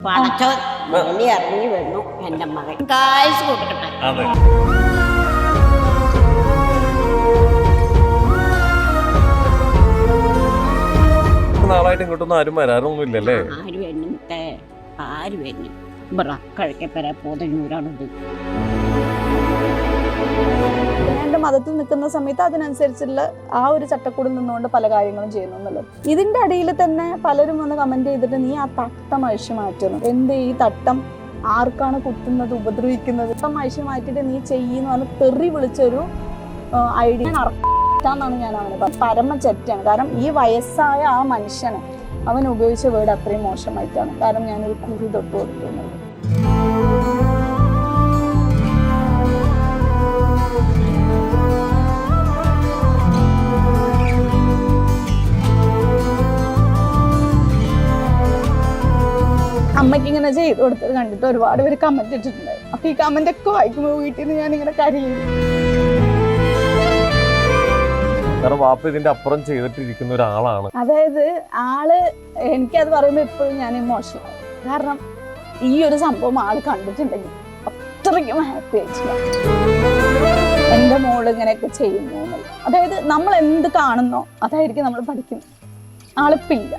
പടച്ചോൻ ഇനി ഇറങ്ങി വന്നു എൻ്റെ മകൻ കാഴ്ച കൊടുക്കട്ടെ. നാളായിട്ട് ഇങ്ങോട്ടൊന്നും ആരും വരാറൊന്നുമില്ലല്ലേ? ആര് വരുന്നേ ആര് വരുന്നു പറ കഴിക്കപ്പര പോതന്നൂരാണിത്. എൻ്റെ മതത്തിൽ നിൽക്കുന്ന സമയത്ത് അതിനനുസരിച്ചുള്ള ആ ഒരു ചട്ടക്കൂടിൽ നിന്നുകൊണ്ട് പല കാര്യങ്ങളും ചെയ്യുന്നു എന്നുള്ളത്. ഇതിൻ്റെ അടിയിൽ തന്നെ പലരും വന്ന് കമന്റ് ചെയ്തിട്ട് നീ ആ തട്ടം അഴിച്ചു മാറ്റുന്നു, എന്ത് ഈ തട്ടം ആർക്കാണ് കുത്തുന്നത് ഉപദ്രവിക്കുന്നത്, തട്ടം അഴിച്ചു മാറ്റിയിട്ട് നീ ചെയ്യുന്ന പറഞ്ഞ് തെറി വിളിച്ചൊരു ഐഡിയ നടത്താന്നാണ് ഞാൻ അവന് പറഞ്ഞത്. പരമ ചെറ്റാണ്. കാരണം ഈ വയസ്സായ ആ മനുഷ്യന് അവൻ ഉപയോഗിച്ച വേർഡ് അത്രയും മോശമായിട്ടാണ്. കാരണം ഞാനൊരു കുറി തൊട്ട് കൊടുക്കുന്നത്. അമ്മയ്ക്ക് ഇങ്ങനെ ചെയ്ത് കൊടുത്തത് കണ്ടിട്ട് ഒരുപാട് പേര് കമന്റ് ഇട്ടിട്ടുണ്ട്. അപ്പൊ ഈ കമന്റ് ഒക്കെ വായിക്കുമ്പോൾ വീട്ടിൽ നിന്ന് ഞാൻ ഇങ്ങനെ കരയും. വാപ്പ ഇതിന്റെ അപ്പുറം ചെയ്തിട്ടിരിക്കുന്ന ഒരാളാണ്. അതായത് എനിക്കത് പറയുമ്പോൾ ഇപ്പോഴും ഞാൻ ഇമോഷണൽ. കാരണം ഈ ഒരു സംഭവം ആള് കണ്ടിട്ടുണ്ടെങ്കിൽ അത്രയ്ക്കും ഹാപ്പി ആയിട്ടില്ല. എന്റെ മോള് ഇങ്ങനെയൊക്കെ ചെയ്യുന്നു എന്നുള്ളത്. അതായത് നമ്മൾ എന്ത് കാണുന്നോ അതായിരിക്കും നമ്മൾ പഠിക്കുന്നത്. ആളിപ്പില്ല.